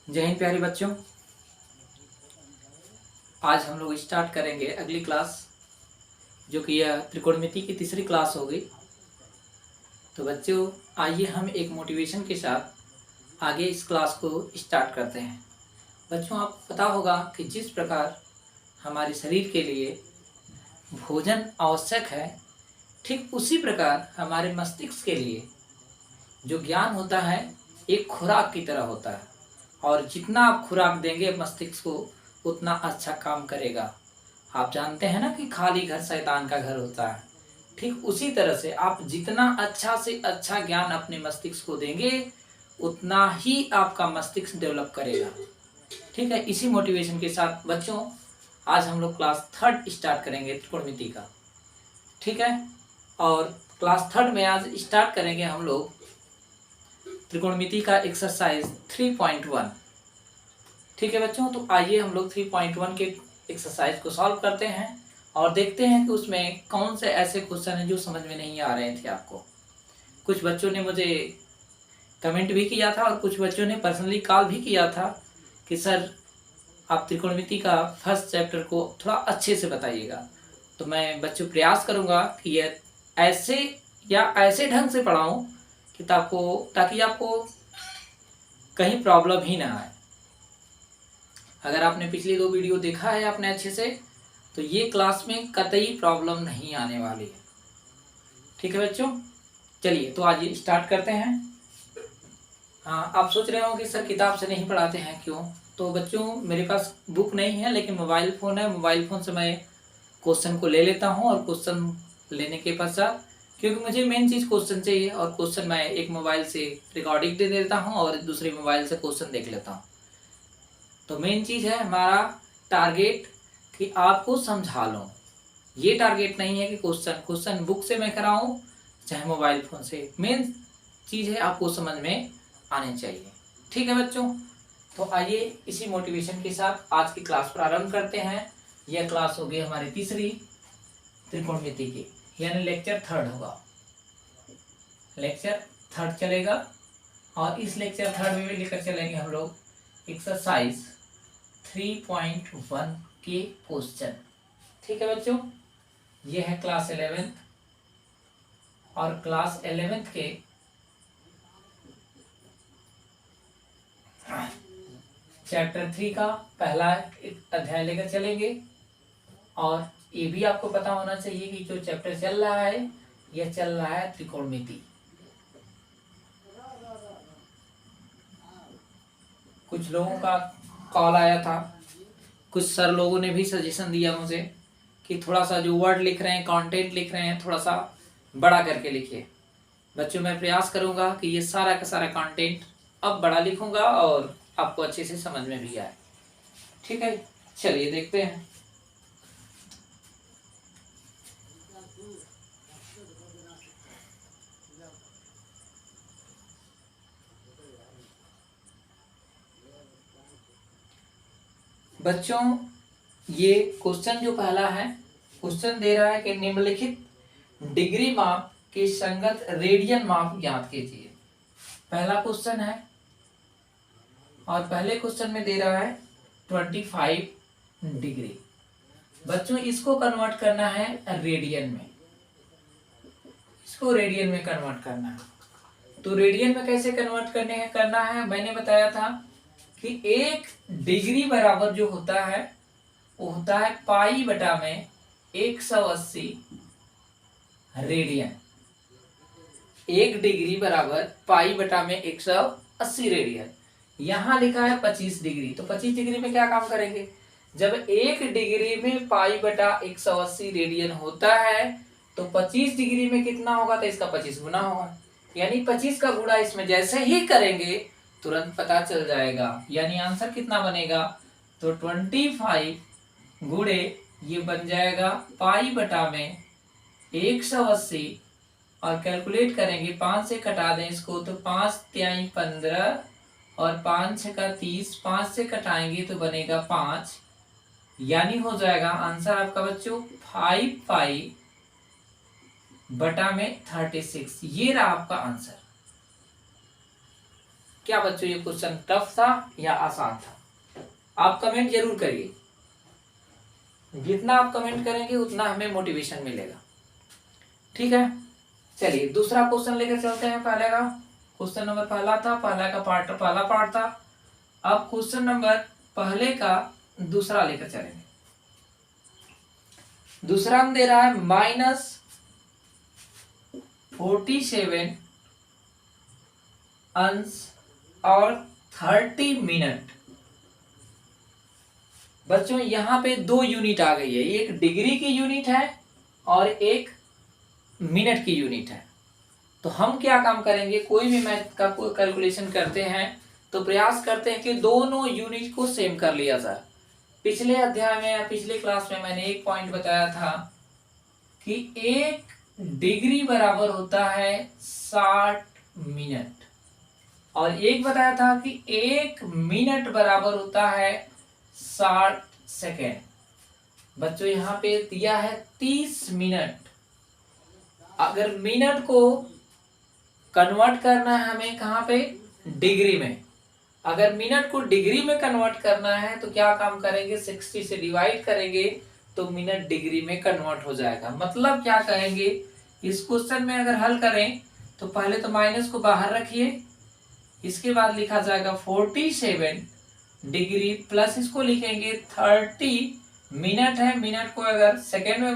जय हिंद प्यारे बच्चों। आज हम लोग स्टार्ट करेंगे अगली क्लास, जो कि यह त्रिकोणमिति की तीसरी क्लास होगी। तो बच्चों, आइए हम एक मोटिवेशन के साथ आगे इस क्लास को स्टार्ट करते हैं। बच्चों, आप पता होगा कि जिस प्रकार हमारे शरीर के लिए भोजन आवश्यक है, ठीक उसी प्रकार हमारे मस्तिष्क के लिए जो ज्ञान होता है एक खुराक की तरह होता है, और जितना आप खुराक देंगे मस्तिष्क को उतना अच्छा काम करेगा। आप जानते हैं ना कि खाली घर शैतान का घर होता है। ठीक उसी तरह से आप जितना अच्छा से अच्छा ज्ञान अपने मस्तिष्क को देंगे उतना ही आपका मस्तिष्क डेवलप करेगा। ठीक है, इसी मोटिवेशन के साथ बच्चों आज हम लोग क्लास थर्ड स्टार्ट करेंगे त्रिकोणमिति का। ठीक है, और क्लास थर्ड में आज स्टार्ट करेंगे हम लोग त्रिकोणमिति का एक्सरसाइज 3.1। ठीक है बच्चों, तो आइए हम लोग 3.1 के एक्सरसाइज को सॉल्व करते हैं और देखते हैं कि उसमें कौन से ऐसे क्वेश्चन हैं जो समझ में नहीं आ रहे थे आपको। कुछ बच्चों ने मुझे कमेंट भी किया था और कुछ बच्चों ने पर्सनली कॉल भी किया था कि सर आप त्रिकोणमिति का फर्स्ट चैप्टर को थोड़ा अच्छे से बताइएगा। तो मैं बच्चों प्रयास करूँगा कि यह ऐसे या ऐसे ढंग से पढ़ाऊँ कि ताकि आपको कहीं प्रॉब्लम ही ना आए। अगर आपने पिछली 2 वीडियो देखा है आपने अच्छे से, तो ये क्लास में कतई प्रॉब्लम नहीं आने वाली है। ठीक है बच्चों, चलिए तो आज ये स्टार्ट करते हैं। हाँ, आप सोच रहे हो कि सर किताब से नहीं पढ़ाते हैं क्यों? तो बच्चों मेरे पास बुक नहीं है, लेकिन मोबाइल फ़ोन है। मोबाइल फ़ोन से मैं क्वेश्चन को ले लेता हूँ और क्वेश्चन लेने के पश्चात, क्योंकि मुझे मेन चीज़ क्वेश्चन चाहिए, और क्वेश्चन मैं एक मोबाइल से रिकॉर्डिंग दे देता हूँ और दूसरे मोबाइल से क्वेश्चन देख लेता हूँ। तो मेन चीज़ है हमारा टारगेट कि आपको समझा लूँ। ये टारगेट नहीं है कि क्वेश्चन बुक से मैं कराऊँ चाहे मोबाइल फ़ोन से। मेन चीज़ है आपको समझ में आने चाहिए। ठीक है बच्चों, तो आइए इसी मोटिवेशन के साथ आज की क्लास प्रारंभ करते हैं। यह क्लास होगी हमारी तीसरी त्रिकोणमिति की, यानी लेक्चर थर्ड होगा। लेक्चर थर्ड चलेगा और इस लेक्चर थर्ड में भी लेकर चलेंगे हम लोग एक्सरसाइज 3.1 के क्वेश्चन। ठीक है बच्चों, ये है क्लास 11th, और क्लास 11th के चैप्टर 3 का पहला अध्याय लेकर चलेंगे। और ये भी आपको पता होना चाहिए कि जो चैप्टर चल रहा है यह चल रहा है त्रिकोणमिति। कुछ लोगों का कॉल आया था, कुछ सर लोगों ने भी सजेशन दिया मुझे कि थोड़ा सा जो वर्ड लिख रहे हैं, कंटेंट लिख रहे हैं, थोड़ा सा बड़ा करके लिखिए। बच्चों मैं प्रयास करूंगा कि ये सारा का सारा कंटेंट अब बड़ा लिखूंगा और आपको अच्छे से समझ में भी आए। ठीक है, चलिए देखते हैं। बच्चों ये क्वेश्चन जो पहला है, क्वेश्चन दे रहा है कि निम्नलिखित डिग्री माप के संगत रेडियन माप ज्ञात कीजिए। पहला क्वेश्चन है और पहले क्वेश्चन में दे रहा है 25 डिग्री। बच्चों इसको कन्वर्ट करना है रेडियन में, इसको रेडियन में कन्वर्ट करना है। तो रेडियन में कैसे कन्वर्ट करना है मैंने बताया था कि 1 डिग्री बराबर जो होता है वो होता है पाई बटा में 180 रेडियन। 1 डिग्री बराबर पाई बटा में 180 रेडियन। यहाँ लिखा है 25 डिग्री, तो 25 डिग्री में क्या काम करेंगे? जब 1 डिग्री में पाई बटा 180 रेडियन होता है तो 25 डिग्री में कितना होगा? तो इसका 25 गुना होगा, यानी 25 का गुणा इसमें जैसे ही करेंगे तुरंत पता चल जाएगा। यानी आंसर कितना बनेगा? तो 25 गुणे ये बन जाएगा पाई बटा में 180, और कैलकुलेट करेंगे 5 से कटा दें इसको तो 5 तिहाई 15 और 5 छका 30, 5 से कटाएंगे तो बनेगा 5, यानी हो जाएगा आंसर आपका बच्चों 5 पाई बटा में 36। ये रहा आपका आंसर। क्या बच्चों ये क्वेश्चन टफ था या आसान था? आप कमेंट जरूर करिए, जितना आप कमेंट करेंगे उतना हमें मोटिवेशन मिलेगा। ठीक है, चलिए दूसरा क्वेश्चन लेकर चलते हैं। पहले का क्वेश्चन नंबर पहला था, पहला पार्ट था। अब क्वेश्चन नंबर पहले का दूसरा लेकर चलेंगे। दूसरा हम दे रहा है -47 अंश और 30 मिनट। बच्चों यहाँ पे दो यूनिट आ गई है, एक डिग्री की यूनिट है और एक मिनट की यूनिट है। तो हम क्या काम करेंगे, कोई भी मैथ का कोई कैलकुलेशन करते हैं तो प्रयास करते हैं कि दोनों यूनिट को सेम कर लिया जाए। पिछले अध्याय में या पिछले क्लास में मैंने एक पॉइंट बताया था कि 1 डिग्री बराबर होता है 60 मिनट, और एक बताया था कि 1 मिनट बराबर होता है 60 सेकेंड। बच्चों यहाँ पे दिया है 30 मिनट। अगर मिनट को कन्वर्ट करना है हमें कहाँ पे, डिग्री में। अगर मिनट को डिग्री में कन्वर्ट करना है तो क्या काम करेंगे, 60 से डिवाइड करेंगे तो मिनट डिग्री में कन्वर्ट हो जाएगा। मतलब क्या कहेंगे, इस क्वेश्चन में अगर हल करें तो पहले तो माइनस को बाहर रखिए, इसके बाद लिखा जाएगा 47 डिग्री प्लस इसको लिखेंगे 30 मिनट है। मिनट को अगर सेकेंड में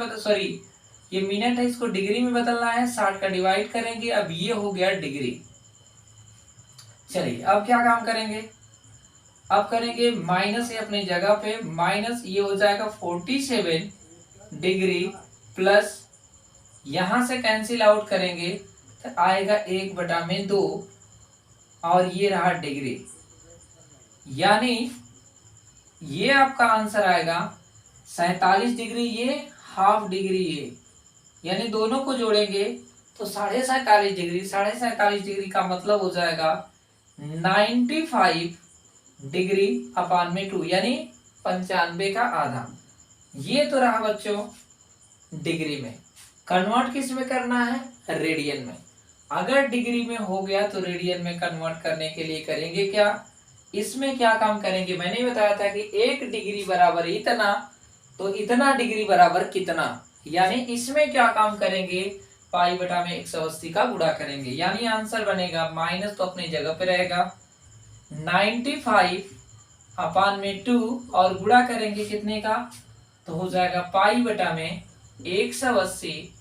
ये मिनट है, इसको डिग्री में बदलना है, 60 का डिवाइड करेंगे। अब ये हो गया डिग्री। चलिए अब क्या काम करेंगे, अब करेंगे माइनस है अपनी जगह पे, माइनस ये हो जाएगा 47 डिग्री प्लस यहां से कैंसिल आउट करेंगे तो आएगा 1/2 और ये रहा डिग्री। यानी ये आपका आंसर आएगा 47 डिग्री ये, हाफ डिग्री ये, यानी दोनों को जोड़ेंगे तो 47.5 डिग्री। 47.5 डिग्री का मतलब हो जाएगा 95 डिग्री अपान में 2, यानी 95 का आधा। ये तो रहा बच्चों डिग्री में। कन्वर्ट किस में करना है, रेडियन में। अगर डिग्री में हो गया तो रेडियन में कन्वर्ट करने के लिए करेंगे क्या, इसमें क्या काम करेंगे, मैंने बताया था कि 1 डिग्री बराबर इतना, तो इतना डिग्री बराबर कितना, यानी इसमें क्या काम करेंगे, पाई बटा में 180 का गुणा करेंगे। यानी आंसर बनेगा, माइनस तो अपनी जगह पे रहेगा, 95 अपान में 2 और गुणा करेंगे कितने का, तो हो जाएगा पाई बटा में 180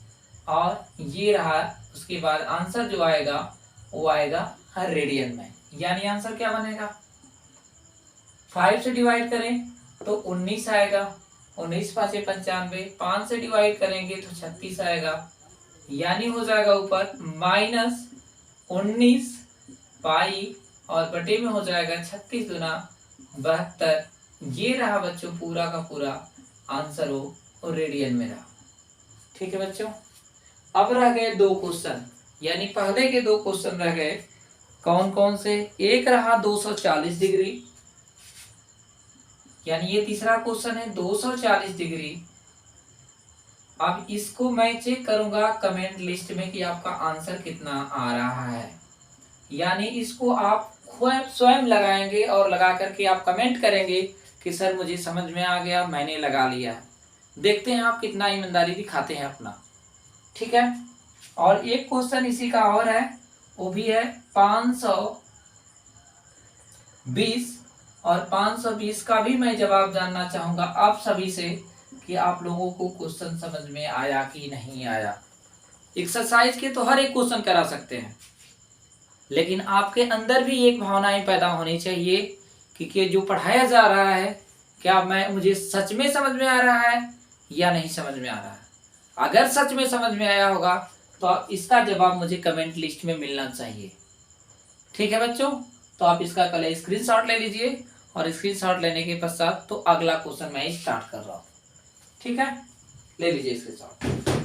और ये रहा। उसके बाद आंसर जो आएगा वो आएगा हर रेडियन में। यानी आंसर क्या बनेगा, 5 से डिवाइड करें तो 19 आएगा, 19 5 95, 5 से डिवाइड करेंगे तो 36 आएगा। यानी हो जाएगा ऊपर -19 पाई और बटे में हो जाएगा 36 गुना 72। ये रहा बच्चों पूरा का पूरा आंसर हो रेडियन में रहा। ठीक है बच्चों, अब रह गए 2 क्वेश्चन, यानी पहले के 2 क्वेश्चन रह गए। कौन कौन से, एक रहा 240 डिग्री, यानी ये तीसरा क्वेश्चन है 240 डिग्री। अब इसको मैं चेक करूंगा कमेंट लिस्ट में कि आपका आंसर कितना आ रहा है, यानी इसको आप स्वयं लगाएंगे और लगा करके आप कमेंट करेंगे कि सर मुझे समझ में आ गया, मैंने लगा लिया। देखते हैं आप कितना ईमानदारी दिखाते हैं अपना। ठीक है, और एक क्वेश्चन इसी का और है, वो भी है 520, और 520 का भी मैं जवाब जानना चाहूंगा आप सभी से कि आप लोगों को क्वेश्चन समझ में आया कि नहीं आया। एक्सरसाइज के तो हर एक क्वेश्चन करा सकते हैं, लेकिन आपके अंदर भी एक भावनाएं पैदा होनी चाहिए कि जो पढ़ाया जा रहा है क्या मुझे सच में समझ में आ रहा है या नहीं समझ में आ रहा है। अगर सच में समझ में आया होगा तो इसका जवाब मुझे कमेंट लिस्ट में मिलना चाहिए। ठीक है बच्चों, तो आप इसका पहले स्क्रीनशॉट ले लीजिए, और स्क्रीनशॉट लेने के पश्चात तो अगला क्वेश्चन मैं स्टार्ट कर रहा हूँ। ठीक है, ले लीजिए स्क्रीनशॉट।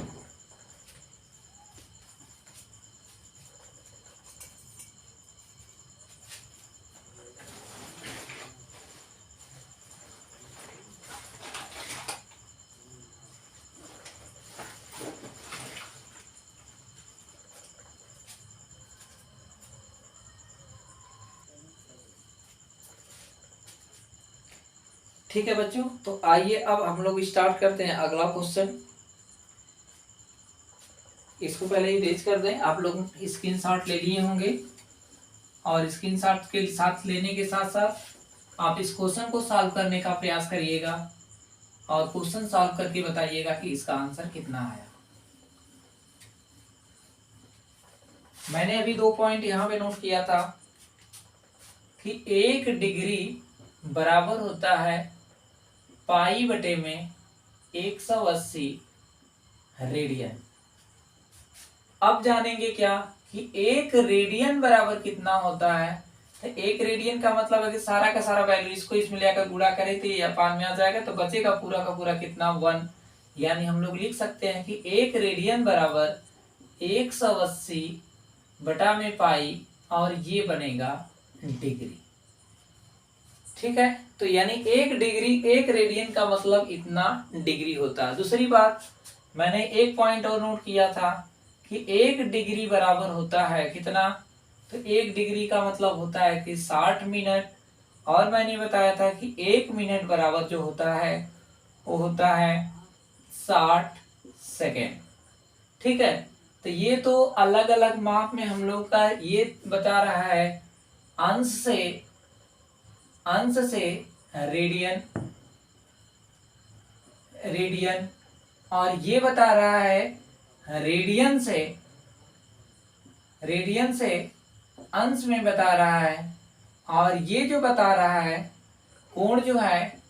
ठीक है बच्चों, तो आइए अब हम लोग स्टार्ट करते हैं अगला क्वेश्चन। इसको पहले इरेज कर दें। आप लोग स्क्रीनशॉट ले लिए होंगे और स्क्रीनशॉट के साथ लेने के साथ साथ आप इस क्वेश्चन को सॉल्व करने का प्रयास करिएगा और क्वेश्चन सॉल्व करके बताइएगा कि इसका आंसर कितना आया। मैंने अभी 2 पॉइंट यहाँ पे नोट किया था कि 1 डिग्री बराबर होता है पाई बटे में 180 रेडियन। अब जानेंगे क्या कि 1 रेडियन बराबर कितना होता है। तो 1 रेडियन का मतलब है कि सारा का सारा वैल्यू इसको इसमें लेकर गुणा करें तो ये अपान में आ जाएगा, तो बचेगा पूरा का पूरा कितना 1। यानी हम लोग लिख सकते हैं कि 1 रेडियन बराबर 180 बटा में पाई और ये बनेगा डिग्री। ठीक है, तो यानी 1 डिग्री 1 रेडियन का मतलब इतना डिग्री होता है। दूसरी बात मैंने एक पॉइंट और नोट किया था कि 1 डिग्री बराबर होता है कितना, तो 1 डिग्री का मतलब होता है कि 60 मिनट, और मैंने बताया था कि 1 मिनट बराबर जो होता है वो होता है 60 सेकेंड। ठीक है, तो ये तो अलग अलग माप में हम लोग का ये बता रहा है अंश से रेडियन और ये बता रहा है रेडियन से अंश में बता रहा है, और ये जो बता रहा है कोण जो है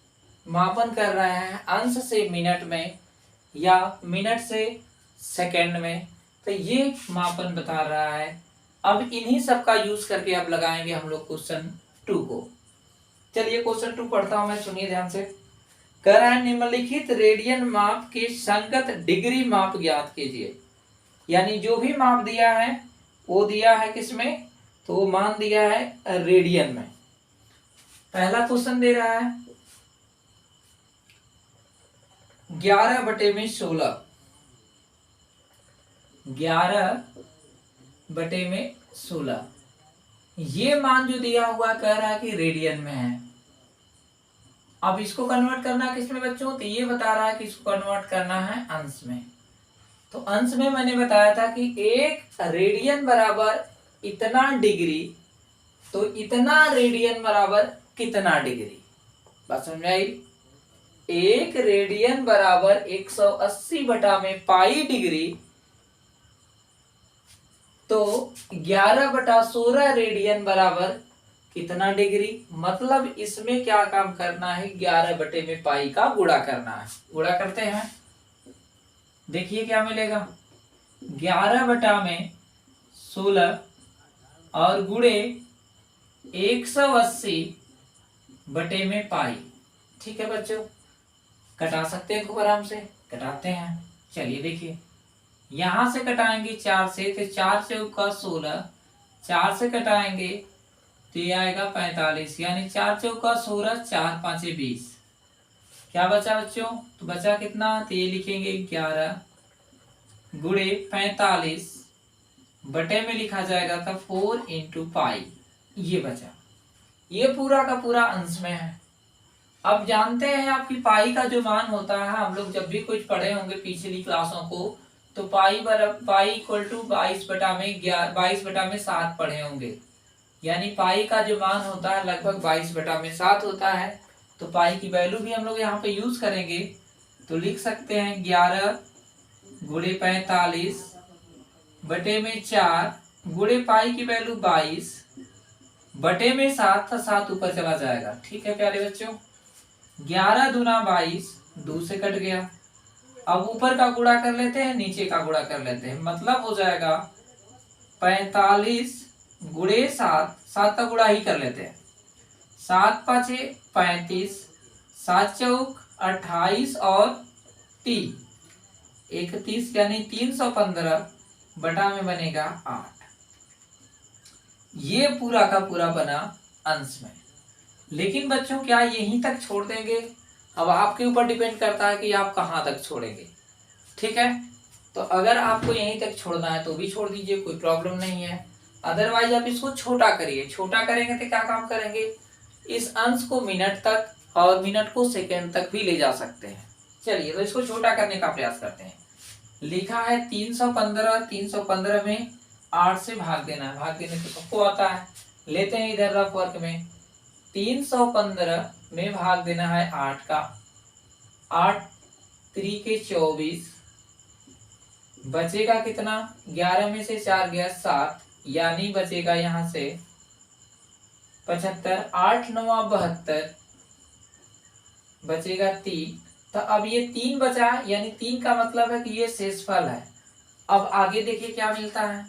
मापन कर रहा है अंश से मिनट में या मिनट से सेकंड में, तो ये मापन बता रहा है। अब इन्हीं सब का यूज करके अब लगाएंगे हम लोग क्वेश्चन 2 को। चलिए क्वेश्चन 2 पढ़ता हूं मैं, सुनिए ध्यान से। कह रहा है निम्नलिखित रेडियन माप के संगत डिग्री माप ज्ञात कीजिए। यानी जो भी माप दिया है वो दिया है किसमें, तो वो मान दिया है रेडियन में। पहला क्वेश्चन दे रहा है 11 बटे में 16, 11 बटे में 16, ये मान जो दिया हुआ कह रहा है कि रेडियन में है। अब इसको कन्वर्ट करना किसमें बच्चों, तो ये बता रहा है कि इसको कन्वर्ट करना है अंश में। तो अंश में मैंने बताया था कि 1 रेडियन बराबर इतना डिग्री, तो इतना रेडियन बराबर कितना डिग्री, बात समझ में आई। 1 रेडियन बराबर 180 बटा में पाई डिग्री, तो 11 बटा 16 रेडियन बराबर कितना डिग्री। मतलब इसमें क्या काम करना है, 11 बटे में पाई का गुणा करना है। गुणा करते हैं, देखिए क्या मिलेगा, 11 बटा में 16 और गुणे 180 बटे में पाई। ठीक है बच्चों, कटा सकते हैं खूब आराम से, कटाते हैं। चलिए देखिए, यहां से कटाएंगे 4 से, तो 4 चौका 16, 4 से कटाएंगे तो ये आएगा 45, यानी 4 चौका 16, 4 5 20। क्या बचा बच्चों, तो बचा कितना, तो ये लिखेंगे 11 गुणे 45 बटे में लिखा जाएगा था 4 इंटू पाई, ये बचा। ये पूरा का पूरा अंश में है। अब जानते हैं आपकी पाई का जो मान होता है, हम लोग जब भी कुछ पढ़े होंगे पिछली क्लासों को, तो पाई इक्वल टू 22 बटा में 7 पढ़े होंगे। यानी पाई का जो मान होता है लगभग 22 बटा में 7 होता है। तो पाई की वैल्यू भी हम लोग यहाँ पे यूज करेंगे, तो लिख सकते हैं 11 गुणे 45 बटे में 4 गुणे पाई की वैल्यू 22 बटे में 7 था, 7 ऊपर चला जाएगा। ठीक है प्यारे बच्चों, 11 दूना 22, 2 से कट गया। अब ऊपर का गुणा कर लेते हैं, नीचे का गुणा कर लेते हैं, मतलब हो जाएगा 45 गुणे 7, 7 का गुणा ही कर लेते हैं, 7 5 35, 7 चौक 28 और 3 31, यानी 315 बटा में बनेगा 8। ये पूरा का पूरा बना अंश में। लेकिन बच्चों क्या यहीं तक छोड़ देंगे, अब आपके ऊपर डिपेंड करता है कि आप कहाँ तक छोड़ेंगे। ठीक है, तो अगर आपको यहीं तक छोड़ना है तो भी छोड़ दीजिए, कोई प्रॉब्लम नहीं है। अदरवाइज आप इसको छोटा करिए। छोटा करेंगे तो क्या काम करेंगे, इस अंश को मिनट तक और मिनट को सेकेंड तक भी ले जा सकते हैं। चलिए तो इसको छोटा करने का प्रयास करते हैं। लिखा है 315, 315 में 8 से भाग देना है। भाग देने तो सबको आता है, लेते हैं इधर रफ वर्क में। 315 में भाग देना है 8 का, 8 3 के 24, बचेगा कितना, 11 में से 4 गया 7, यानी बचेगा यहाँ से 75, 8 9 72, बचेगा 3। तो अब ये 3 बचा, यानी 3 का मतलब है कि ये शेषफल है। अब आगे देखिए क्या मिलता है,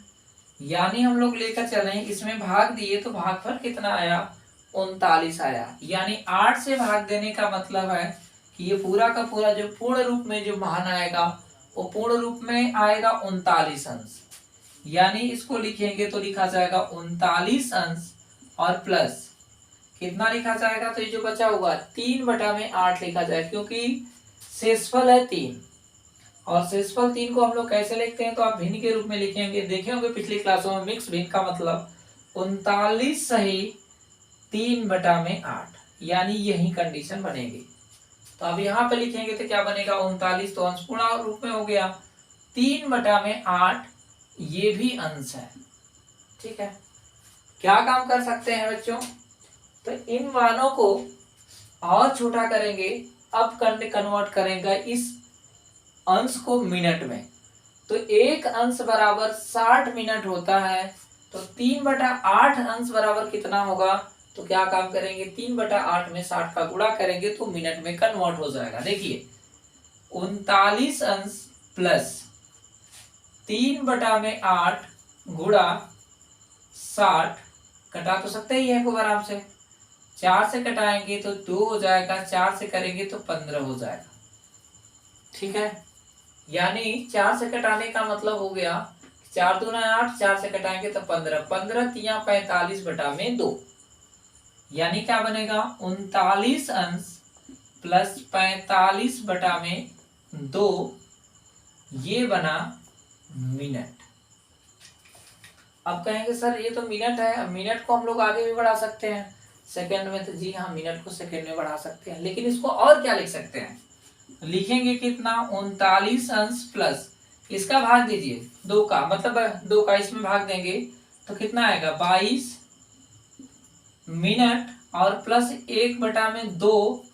यानी हम लोग लेकर चले इसमें भाग दिए तो भागफल कितना आया, 39 आया। यानी 8 से भाग देने का मतलब है कि ये पूरा का पूरा जो पूर्ण रूप में जो मान आएगा वो पूर्ण रूप में आएगा 39 अंश। यानी इसको लिखेंगे तो लिखा जाएगा 39 अंश और प्लस कितना लिखा जाएगा, तो ये जो बचा हुआ 3/8 लिखा जाएगा, क्योंकि शेषफल है 3 और शेषफल 3 को हम लोग कैसे लिखते हैं, तो आप भिन्न के रूप में लिखेंगे। देखे होंगे पिछली क्लासों में मिक्स भिन्न का मतलब 39 सही 3/8, यानी यही कंडीशन बनेगी। तो अब यहाँ पे लिखेंगे तो क्या बनेगा, 39 तो अंश पूर्ण रूप में हो गया, 3/8 ये भी अंश है। ठीक है, क्या काम कर सकते हैं बच्चों, तो इन मानों को और छोटा करेंगे। अब कन्वर्ट करेंगे इस अंश को मिनट में, तो एक अंश बराबर 60 मिनट होता है। तो 3/8 अंश बराबर कितना होगा, तो क्या काम करेंगे, 3/8 में 60 का गुणा करेंगे तो मिनट में कन्वर्ट हो जाएगा। देखिए 39 अंश प्लस 3/8 गुणा 60, कटा तो सकते ही है खूब आराम से, 4 से कटाएंगे तो 2 हो जाएगा, 4 से करेंगे तो 15 हो जाएगा। ठीक है, यानी 4 से कटाने का मतलब हो गया 4 दूना 8, 4 से कटाएंगे तो 15, 15 तिया 45/2, यानी क्या बनेगा 39 अंश प्लस 45/2, ये बना मिनट। अब कहेंगे सर ये तो मिनट है, अब मिनट को हम लोग आगे भी बढ़ा सकते हैं सेकंड में, तो जी हाँ मिनट को सेकंड में बढ़ा सकते हैं, लेकिन इसको और क्या लिख सकते हैं, लिखेंगे कितना 39 अंश प्लस इसका भाग दीजिए 2 का, मतलब 2 का इसमें भाग देंगे तो कितना आएगा 22 मिनट और प्लस 1/2,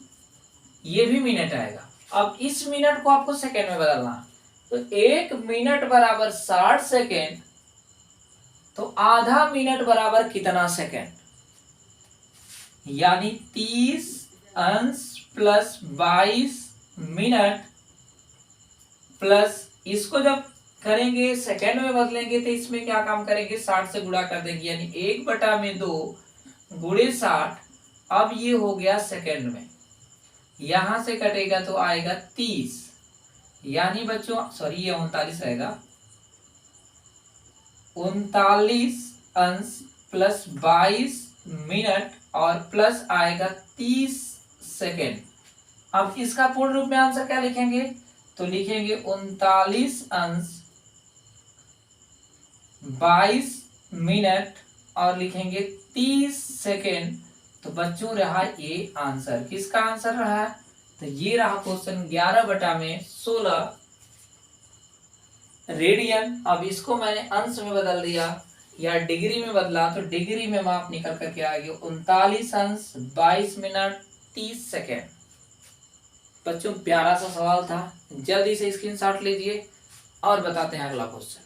ये भी मिनट आएगा। अब इस मिनट को आपको सेकंड में बदलना, तो 1 मिनट बराबर 60 सेकेंड, तो आधा मिनट बराबर कितना सेकेंड, यानी 30 अंश प्लस 22 मिनट प्लस इसको जब करेंगे सेकेंड में बदलेंगे तो इसमें क्या काम करेंगे 60 से गुणा कर देंगे, यानी 1/2 गुणे 60। अब ये हो गया सेकेंड में, यहां से कटेगा तो आएगा 30, यानी बच्चों सॉरी ये 39 आएगा, 39 अंश प्लस 22 मिनट और प्लस आएगा 30 सेकेंड। अब इसका पूर्ण रूप में आंसर क्या लिखेंगे, तो लिखेंगे 39 अंश 22 मिनट और लिखेंगे 30 सेकेंड। तो बच्चों रहा ये आंसर, किसका आंसर रहा, तो ये रहा क्वेश्चन 11/16 रेडियन। अब इसको मैंने अंश में बदल दिया या डिग्री में बदला, तो डिग्री में माप निकल करके आ गया 39 अंश 22 मिनट 30 सेकेंड। बच्चों प्यारा सा सवाल था, जल्दी से स्क्रीनशॉट लीजिए और बताते हैं अगला क्वेश्चन।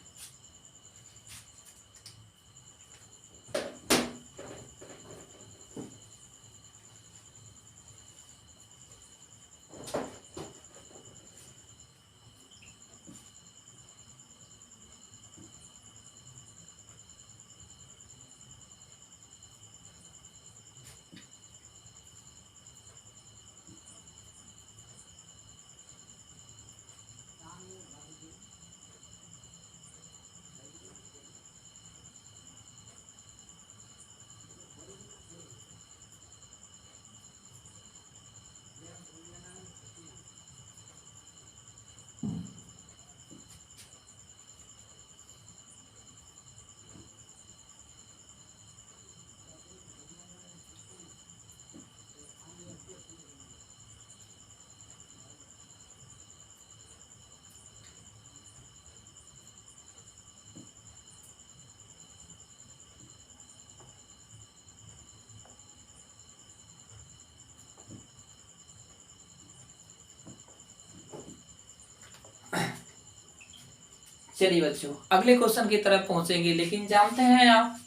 चलिए बच्चों अगले क्वेश्चन की तरफ पहुंचेंगे, लेकिन जानते हैं आप,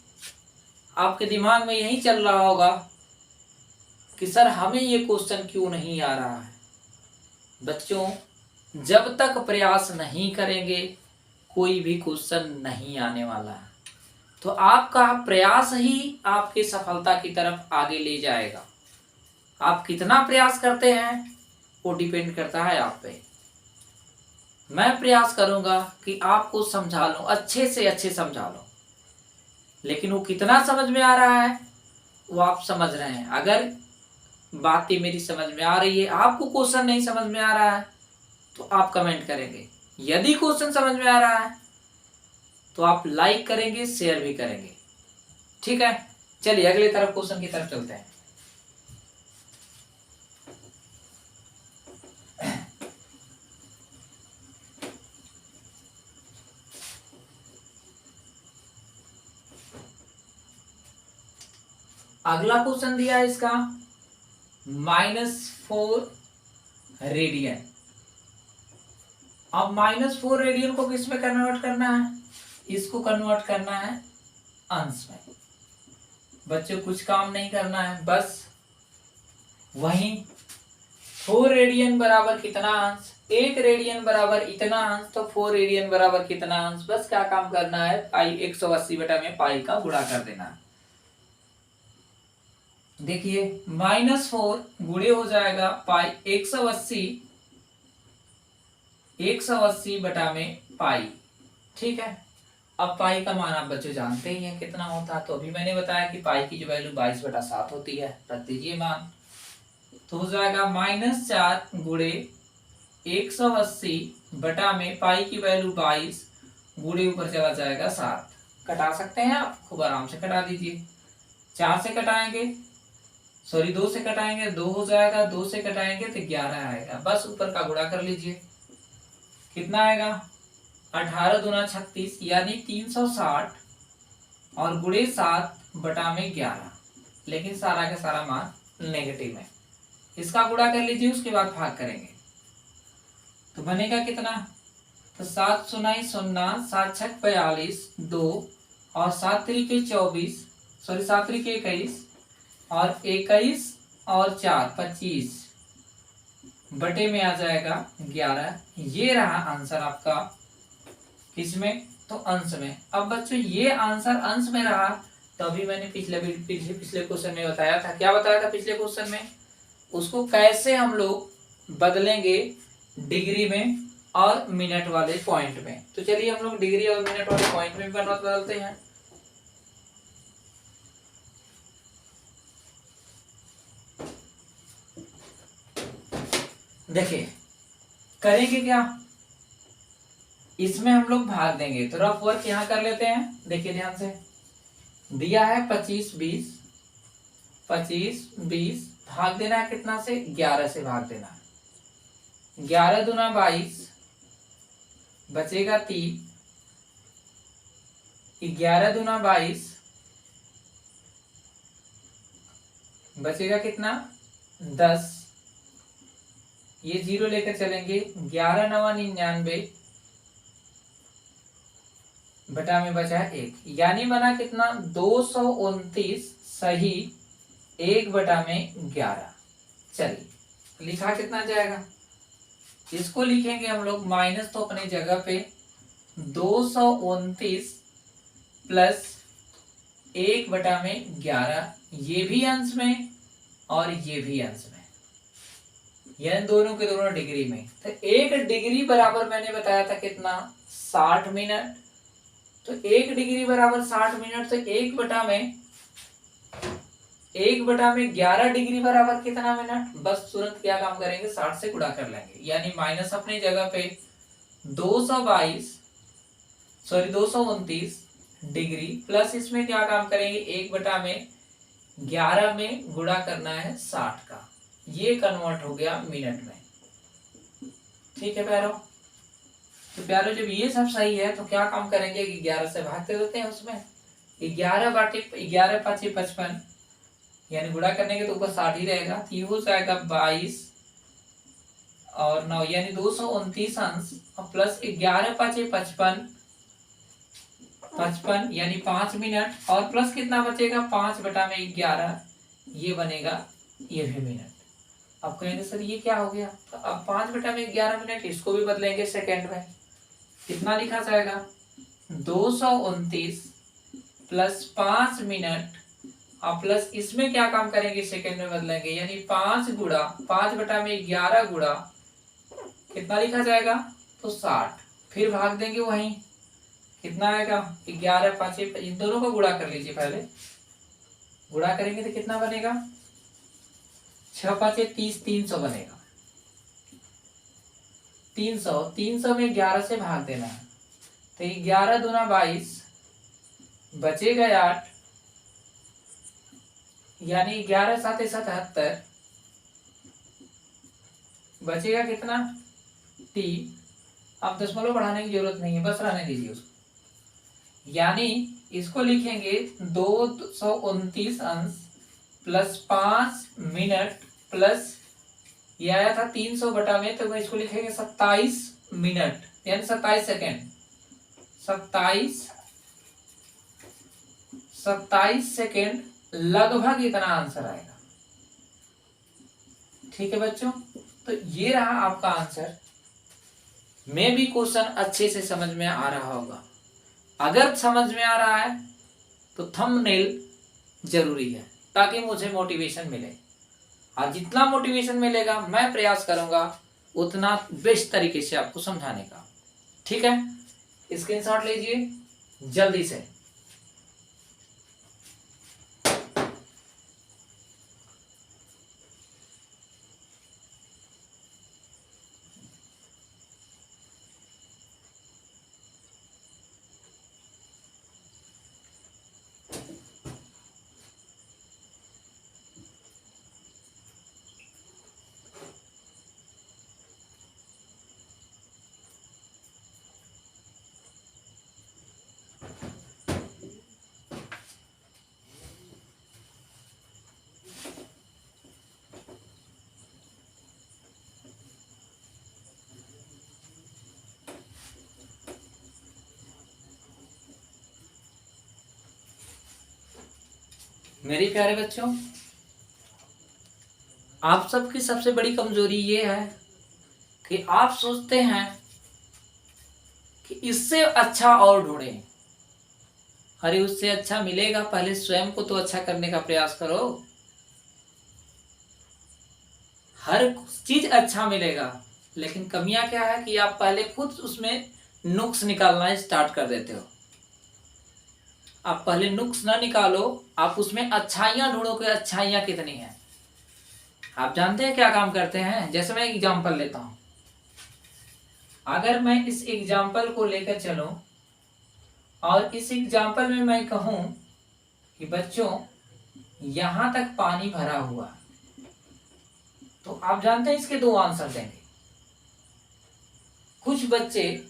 आपके दिमाग में यही चल रहा होगा कि सर हमें ये क्वेश्चन क्यों नहीं आ रहा है। बच्चों जब तक प्रयास नहीं करेंगे कोई भी क्वेश्चन नहीं आने वाला है। तो आपका प्रयास ही आपकी सफलता की तरफ आगे ले जाएगा। आप कितना प्रयास करते हैं वो डिपेंड करता है आप पे। मैं प्रयास करूंगा कि आपको समझा लूं, अच्छे से अच्छे समझा लूं, लेकिन वो कितना समझ में आ रहा है वो आप समझ रहे हैं। अगर बातें मेरी समझ में आ रही है, आपको क्वेश्चन नहीं समझ में आ रहा है तो आप कमेंट करेंगे। यदि क्वेश्चन समझ में आ रहा है तो आप लाइक करेंगे, शेयर भी करेंगे। ठीक है, चलिए अगले तरफ क्वेश्चन की तरफ चलते हैं। अगला क्वेश्चन दिया है इसका -4 रेडियन। अब -4 रेडियन को किस में कन्वर्ट करना है? इसको कन्वर्ट करना है अंश में। बच्चों कुछ काम नहीं करना है, बस वही 4 रेडियन बराबर कितना अंश, 1 रेडियन बराबर इतना अंश, तो 4 रेडियन बराबर कितना अंश, बस क्या काम करना है, पाई 180 बटा में पाई का गुणा कर देना है। देखिए -4 गुणे हो जाएगा पाई 180 बटा में पाई। ठीक है, अब पाई का मान आप बच्चों जानते ही हैं कितना होता है। तो अभी मैंने बताया कि पाई की जो वैल्यू 22/7 होती है, रख दीजिए मान। तो हो जाएगा -4 गुणे 180 बटा में पाई की वैल्यू 22 गुणे ऊपर चला जाएगा 7। कटा सकते हैं आप, खूब आराम से कटा दीजिए। 4 से कटाएंगे, सॉरी 2 से कटाएंगे 2 हो जाएगा, 2 से कटाएंगे तो 11 आएगा। बस ऊपर का गुणा कर लीजिए, कितना आएगा 18 दूना 36 यानी 360 और गुणे 7 बटा में 11, लेकिन सारा का सारा मान नेगेटिव है। इसका गुणा कर लीजिए, उसके बाद भाग करेंगे तो बनेगा कितना, तो 7 सुनाई 0, 7 छक 42, 2 और 7 त्रिके 24, सॉरी 7 त्रिके 21 और 21 और 4 25 बटे में आ जाएगा 11। ये रहा आंसर आपका, किसमें, तो अंश में। अब बच्चों ये आंसर अंश में रहा, तो अभी मैंने पिछले क्वेश्चन में बताया था, क्या बताया था पिछले क्वेश्चन में, उसको कैसे हम लोग बदलेंगे डिग्री में और मिनट वाले पॉइंट में। तो चलिए हम लोग डिग्री और मिनट वाले पॉइंट में बदलते हैं। देखिए करेंगे क्या, इसमें हम लोग भाग देंगे, तो रफ वर्क यहां कर लेते हैं। देखिए ध्यान से, दिया है 25 20, 25 20, भाग देना है कितना से, 11 से भाग देना है। 11 दूना 22, बचेगा 3, 11 दूना 22, बचेगा कितना 10, ये 0 लेकर चलेंगे, 11 9 99 बटा में बचा 1, यानी बना कितना 229 सही 1 बटा में 11। चलिए लिखा कितना जाएगा, इसको लिखेंगे हम लोग माइनस तो अपने जगह पे 229 प्लस 1 बटा में 11, ये भी अंश में और ये भी अंश में, यानी दोनों के दोनों डिग्री में। तो 1 डिग्री बराबर मैंने बताया था कितना 60 मिनट, तो 1 डिग्री बराबर 60 मिनट, तो 1 बटा में 11 डिग्री बराबर कितना मिनट, बस तुरंत क्या काम करेंगे 60 से गुणा कर लेंगे, यानी माइनस अपनी जगह पे 229 डिग्री प्लस इसमें क्या काम करेंगे 1 बटा में 11 में गुणा करना है 60 का, ये कन्वर्ट हो गया मिनट में। ठीक है प्यारो, तो प्यारो जब ये सब सही है तो क्या काम करेंगे कि 11 से भाग दे देते हैं उसमें, 11 बाटे 11 5 55, यानी गुणा करने के तो ऊपर 60 ही रहेगा, तो ये हो जाएगा 22 और 9 यानी 229 अंश और प्लस 11 5 55 55 यानी 5 मिनट और प्लस कितना बचेगा 5/11, ये बनेगा ये भी मिनट। अब कहेंगे सर ये क्या हो गया, तो अब 5/11 मिनट इसको भी बदलेंगे सेकेंड में, कितना लिखा जाएगा 229 प्लस 5 मिनट और प्लस इसमें क्या काम करेंगे सेकेंड में बदलेंगे, यानी 5/11 गुणा कितना लिखा जाएगा तो 60, फिर भाग देंगे वहीं, कितना आएगा 11 5 इन दोनों को गुणा कर लीजिए, पहले गुणा करेंगे तो कितना बनेगा 6 5 30, 300 बनेगा। 300 में 11 से भाग देना है, तो 11 दूना 22 बचेगा 8, यानी 11 7 77 बचेगा कितना 3। अब दशमलव बढ़ाने की जरूरत नहीं है, बस रहने दीजिए उसको, यानी इसको लिखेंगे 229 अंश प्लस 5 मिनट प्लस ये आया था 300 बटा में, तो इसको लिखेंगे 27 मिनट यानी 27 सेकेंड, 27 सेकेंड लगभग इतना आंसर आएगा। ठीक है बच्चों, तो ये रहा आपका आंसर। मैं भी क्वेश्चन अच्छे से समझ में आ रहा होगा, अगर समझ में आ रहा है तो थंबनेल जरूरी है ताकि मुझे मोटिवेशन मिले, और जितना मोटिवेशन मिलेगा मैं प्रयास करूंगा उतना बेस्ट तरीके से आपको समझाने का। ठीक है, स्क्रीनशॉट लीजिए जल्दी से। मेरे प्यारे बच्चों, आप सबकी सबसे बड़ी कमजोरी ये है कि आप सोचते हैं कि इससे अच्छा और ढूंढें। अरे उससे अच्छा मिलेगा, पहले स्वयं को तो अच्छा करने का प्रयास करो। हर चीज अच्छा मिलेगा, लेकिन कमियां क्या है कि आप पहले खुद उसमें नुक्स निकालना स्टार्ट कर देते हो। आप पहले नुक्स ना निकालो, आप उसमें अच्छाइयां ढूंढो कि अच्छाइयां कितनी हैं। आप जानते हैं क्या काम करते हैं, जैसे मैं एग्जांपल लेता हूं, अगर मैं इस एग्जांपल को लेकर चलूं और इस एग्जांपल में मैं कहूं कि बच्चों यहां तक पानी भरा हुआ, तो आप जानते हैं इसके दो आंसर देंगे। कुछ बच्चे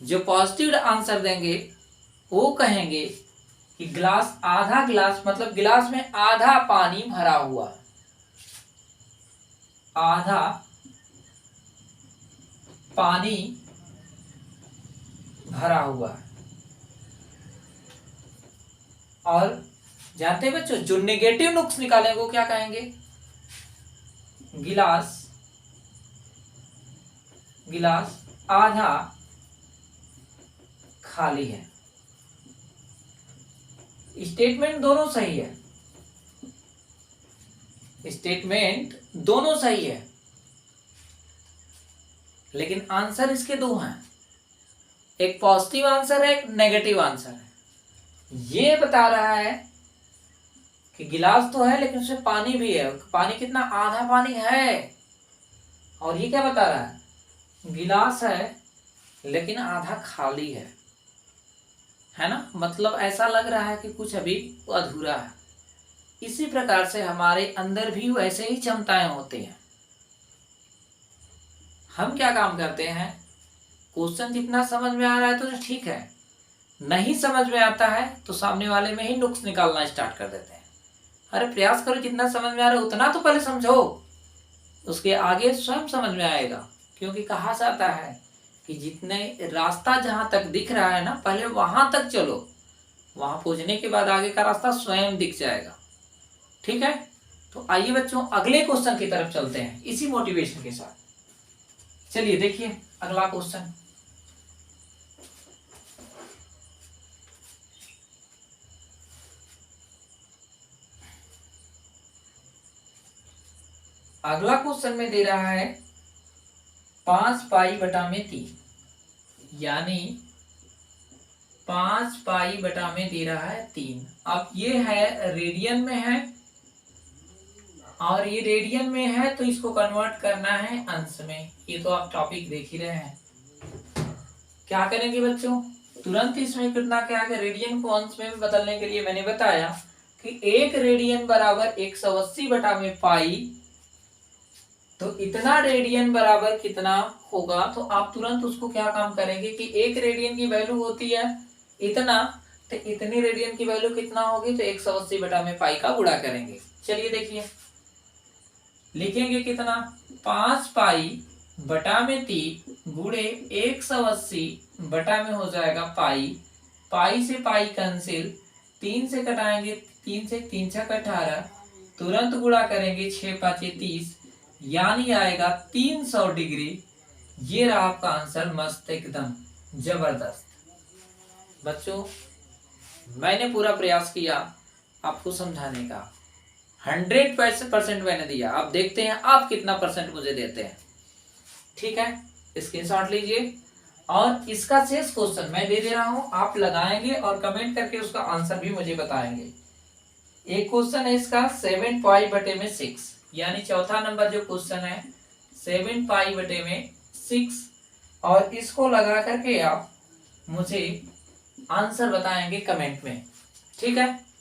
जो पॉजिटिव आंसर देंगे वो कहेंगे कि गिलास आधा गिलास, मतलब गिलास में आधा पानी भरा हुआ, आधा पानी भरा हुआ है। और जानते हैं बच्चों, जो नेगेटिव नुक्स निकालेंगे वो क्या कहेंगे, गिलास आधा खाली है। स्टेटमेंट दोनों सही है, स्टेटमेंट दोनों सही है, लेकिन आंसर इसके दो हैं, एक पॉजिटिव आंसर है, एक नेगेटिव आंसर है। ये बता रहा है कि गिलास तो है लेकिन उसमें पानी भी है, पानी कितना, आधा पानी है। और ये क्या बता रहा है, गिलास है लेकिन आधा खाली है ना, मतलब ऐसा लग रहा है कि कुछ अभी अधूरा है। इसी प्रकार से हमारे अंदर भी वैसे ही क्षमताएं होती हैं। हम क्या काम करते हैं, क्वेश्चन जितना समझ में आ रहा है तो ठीक है, नहीं समझ में आता है तो सामने वाले में ही नुक्स निकालना स्टार्ट कर देते हैं। अरे प्रयास करो, जितना समझ में आ रहा है उतना तो पहले समझो, उसके आगे स्वयं समझ में आएगा। क्योंकि कहा जाता है कि जितने रास्ता जहां तक दिख रहा है ना, पहले वहां तक चलो, वहां पहुंचने के बाद आगे का रास्ता स्वयं दिख जाएगा। ठीक है, तो आइए बच्चों अगले क्वेश्चन की तरफ चलते हैं इसी मोटिवेशन के साथ। चलिए देखिए अगला क्वेश्चन। अगला क्वेश्चन में दे रहा है 5 पाई बटा में 3, यानी 5 पाई बटा में दे रहा है 3। अब ये है रेडियन में है, और ये रेडियन में है तो इसको कन्वर्ट करना है अंश में। ये तो आप टॉपिक देख ही रहे हैं। क्या करेंगे बच्चों, तुरंत इसमें कितना क्या है, रेडियन को अंश में बदलने के लिए मैंने बताया कि 1 रेडियन बराबर 180 बटा में पाई, तो इतना रेडियन बराबर कितना होगा। तो आप तुरंत उसको क्या काम करेंगे कि 1 रेडियन की वैल्यू होती है इतना, तो इतनी रेडियन की वैल्यू कितना होगी, तो 180 बटा में पाई का गुणा करेंगे। चलिए देखिए लिखेंगे कितना, 5 पाई बटा में 3 गुणे 180 बटा में हो जाएगा पाई, पाई से पाई कैंसिल, 3 से कटाएंगे, 3 से 3 छक 18, तुरंत गुणा करेंगे 6 5 30, यानी आएगा 300 डिग्री। ये रहा आपका आंसर, मस्त एकदम जबरदस्त। बच्चों मैंने पूरा प्रयास किया आपको समझाने का, 100% मैंने दिया। आप देखते हैं आप कितना परसेंट मुझे देते हैं। ठीक है, स्क्रीनशॉट लीजिए, और इसका शेष क्वेश्चन मैं दे रहा हूं, आप लगाएंगे और कमेंट करके उसका आंसर भी मुझे बताएंगे। एक क्वेश्चन है इसका 7 पाई बटे में 6, यानी चौथा नंबर जो क्वेश्चन है 7 पाई बटे में 6, और इसको लगा करके आप मुझे आंसर बताएंगे कमेंट में। ठीक है।